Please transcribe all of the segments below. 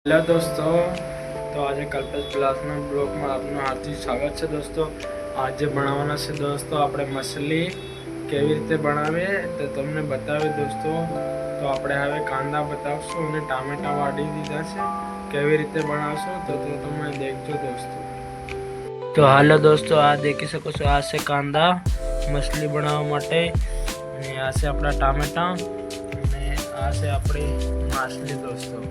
Hello दोस्तों, तो आज कल्पेश क्लासना ब्लॉग में आपનું હાર્દિક સ્વાગત છે। दोस्तों આજે બનાવવાના છે दोस्तों આપણે મછલી કેવી રીતે બનાવીએ તો તમને બતાવી दोस्तों। તો આપણે હવે કાંદા બતાવશું અને ટામેટા વાળી દીધા છે, કેવી રીતે બનાવશો તો તમે દેખજો दोस्तों। તો હાલો दोस्तों, આ દેખી શકો છો, આ છે કાંદા મછલી બનાવવા માટે અને આ છે આપણા ટામેટા અને આ છે આપણી માછલી दोस्तों।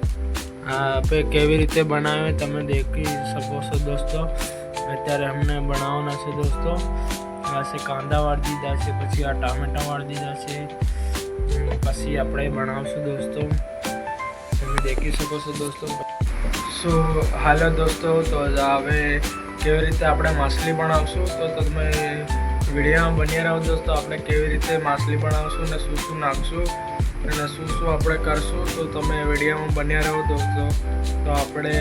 पे केवी रीते बनावे तमे देखी सको छो दोस्तों। अत्यारे हमने बनाववाना छे दोस्तों। आ से कांदा वाळ दीधा छे, पछी आ टामेटा वाळ दीधा छे, पछी आपणे बनावशुं दोस्तों। तमे देखी सको छो दोस्तों। सो हालो दोस्तों, तो हवे केवी रीते आपणे माछली बनावशुं तो तमे विडियो में बनी रहो दोस्तों। आपणे केवी रीते माछली बनावशुं ने शुं शुं नाखशुं અને શું શું આપણે કરશું તો તમે વિડીયોમાં બન્યા રહો दोस्तों। તો આપણે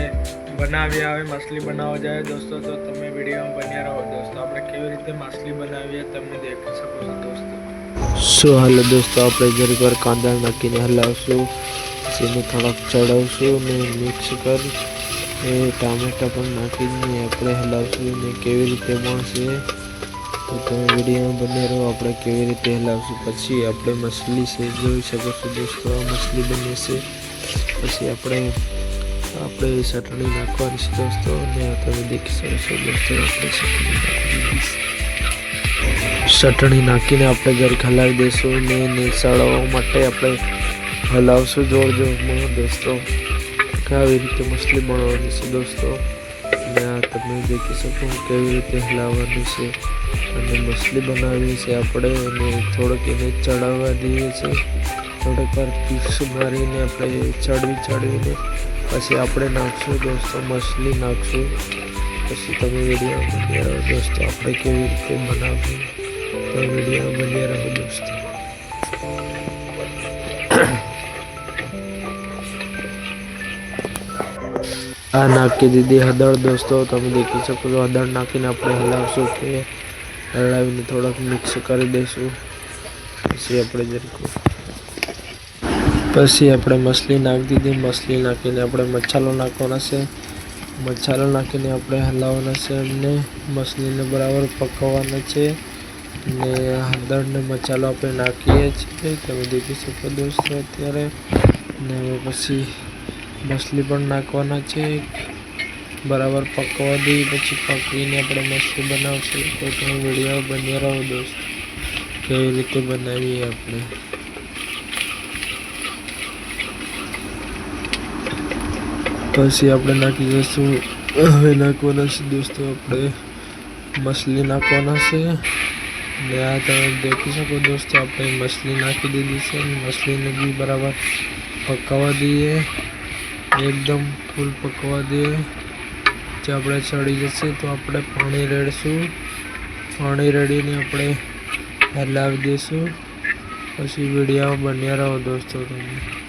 બનાવી આવે માછલી બનાવવા જાય दोस्तों, તો તમે વિડીયોમાં બન્યા રહો दोस्तों। આપણે કેવી રીતે માછલી બનાવીએ તમને દેખી શકો છો दोस्तों। सो हेलो दोस्तों, આપણે જરીક વાર કાંદા નાખીને હલાવશું, એને થોડાક ચડાવશું ને મિક્સ કરી એ ટામેટા પણ નાખીને આપણે હલાવશું ને કેવી રીતે બનશે तो તમે વિડીયોમાં બને રહો। આપણે કેવી રીતે હલાવશું પછી આપણે મછલી છે જોઈ શકો છો दोस्तों। આ મછલી બને છે પછી આપણે ચટણી નાખવાની છે दोस्तों અને તમે દેખી શકો છો दोस्तों। આપણે ચટણી નાખીને આપણે જરીક હલાવી દઈશું ને એને ચડાવવા માટે આપણે હલાવશું જોર જોરમાં दोस्तों। આવી રીતે મછલી બનાવવાની છે दोस्तों ને આ તમે દેખી શકો કેવી રીતે હલાવવાની છે અને મછલી બનાવી છે આપણે અને થોડોક એને ચડાવવા દઈએ છીએ। થોડીક વાર પીસ મારીને આપણે ચડાવીને પછી આપણે નાખશું दोस्तों, મછલી નાખશું। પછી તમે વિડીયો બની રહો दोस्तों। આપણે કેવી રીતે બનાવવું તો વિડીયો બની રહો दोस्तों। आ नाखी दीदी हदड़ दोस्तों। तब देखी सको छो हदड़ नाखीने आपणे हलावशुं के हलावीने थोड़ाक मिक्स करी दईशुं। पछी आपणे मछली नाखी दीधी। मछली नाखीने आपणे मसालो नाखवानो छे। मसालो नाखीने आपणे हलाववाना छे अने मछलीने बराबर पकाववानो छे ने हदड़ ने मसालो आपणे नाखीए छीए। तमे देखी सको दोस्तों अत्यारे ने पछी मछली पण नाखवाना छे, बराबर पकवा दी पछी पकवीने आपणे मछली बनावशुं। तो तमे विडियो बनी रहो दोस्तों, केवी रीते बनावीए आपणे। पछी आपणे नाखी दईशुं। हवे नाखवाना छे दोस्तों, आपणे मछली नाखवाना छे ने आ तमे देखी सको दोस्तों। आपणे मछली नाखी दीधी छे, मछलीने बी बराबर पकावा दीए, एकदम फूल पकवा दिए। जो अपने चढ़ी जैसे तो अपने पानी रेड़शू, पानी रेड़ीने अपने हलावी देशू। पछी वीडियो बन्या रहो दोस्तों तमे।